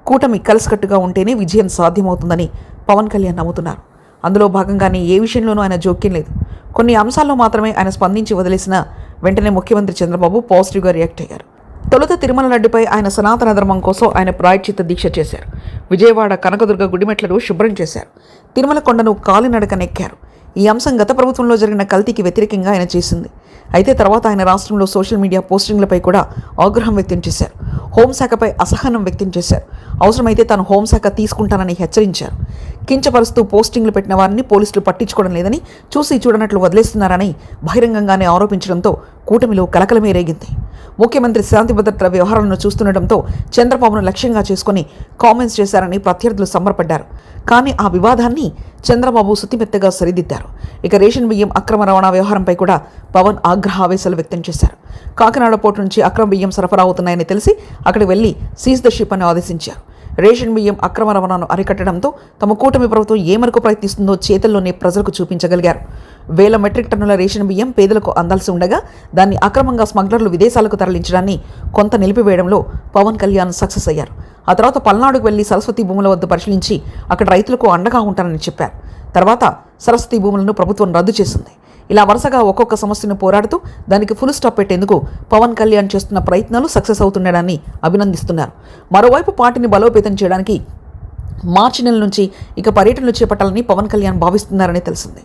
కూటమి కలిసికట్టుగా ఉంటేనే విజయం సాధ్యమవుతుందని పవన్ కళ్యాణ్ నమ్ముతున్నారు. అందులో భాగంగానే ఏ విషయంలోనూ ఆయన జోక్యం లేదు. కొన్ని అంశాల్లో మాత్రమే ఆయన స్పందించి వదిలేసిన వెంటనే ముఖ్యమంత్రి చంద్రబాబు పాజిటివ్గా రియాక్ట్ అయ్యారు. తొలుత తిరుమల లడ్డుపై ఆయన సనాతన ధర్మం కోసం ఆయన ప్రాయశ్చిత్త దీక్ష చేశారు. విజయవాడ కనకదుర్గ గుడిమెట్లను శుభ్రం చేశారు. తిరుమల కొండను కాలినడకనెక్కారు. ఈ అంశం గత ప్రభుత్వంలో జరిగిన కల్తీకి వ్యతిరేకంగా ఆయన చేసింది. అయితే తర్వాత ఆయన రాష్ట్రంలో సోషల్ మీడియా పోస్టింగ్లపై కూడా ఆగ్రహం వ్యక్తం చేశారు. హోంశాఖపై అసహనం వ్యక్తం చేశారు. అవసరమైతే తాను హోంశాఖ తీసుకుంటానని హెచ్చరించారు. కించపరుస్తూ పోస్టింగ్లు పెట్టిన వారిని పోలీసులు పట్టించుకోవడం లేదని, చూసి చూడనట్లు వదిలేస్తున్నారని బహిరంగంగానే ఆరోపించడంతో కూటమిలో కలకలమే రేగింది. ముఖ్యమంత్రి శాంతి భద్రతల వ్యవహారాలను చూస్తుండటంతో చంద్రబాబును లక్ష్యంగా చేసుకుని కామెంట్స్ చేశారని ప్రత్యర్థులు సంబరపడ్డారు. కానీ ఆ వివాదాన్ని చంద్రబాబు శుతిమెత్తగా సరిదిద్దారు. ఇక రేషన్ బియ్యం అక్రమ రవాణా వ్యవహారంపై కూడా పవన్ ఆగ్రహావేశాలు వ్యక్తం చేశారు. కాకినాడ పోర్టు నుంచి అక్రమ బియ్యం సరఫరా అవుతున్నాయని తెలిసి అక్కడికి వెళ్లి సీజ్ ద షిప్ అని ఆదేశించారు. రేషన్ బియ్యం అక్రమ రవాణాను అరికట్టడంతో తమ కూటమి ప్రభుత్వం ఏ మేరకు ప్రయత్నిస్తుందో చేతల్లోనే ప్రజలకు చూపించగలిగారు. వేల మెట్రిక్ టన్నుల రేషన్ బియ్యం పేదలకు అందాల్సి ఉండగా దాన్ని అక్రమంగా స్మగ్లర్లు విదేశాలకు తరలించడాన్ని కొంత నిలిపివేయడంలో పవన్ కళ్యాణ్ సక్సెస్ అయ్యారు. ఆ తర్వాత పల్నాడుకు వెళ్లి సరస్వతి భూముల వద్ద పరిశీలించి అక్కడ రైతులకు అండగా ఉంటానని చెప్పారు. తర్వాత సరస్వతి భూములను ప్రభుత్వం రద్దు చేసింది. ఇలా వరుసగా ఒక్కొక్క సమస్యను పోరాడుతూ దానికి ఫుల్ స్టాప్ పెట్టేందుకు పవన్ కళ్యాణ్ చేస్తున్న ప్రయత్నాలు సక్సెస్ అవుతుండడాన్ని అభినందిస్తున్నారు. మరోవైపు పార్టీని బలోపేతం చేయడానికి మార్చి నెల నుంచి ఇక పర్యటనలు చేపట్టాలని పవన్ కళ్యాణ్ భావిస్తున్నారని తెలిసింది.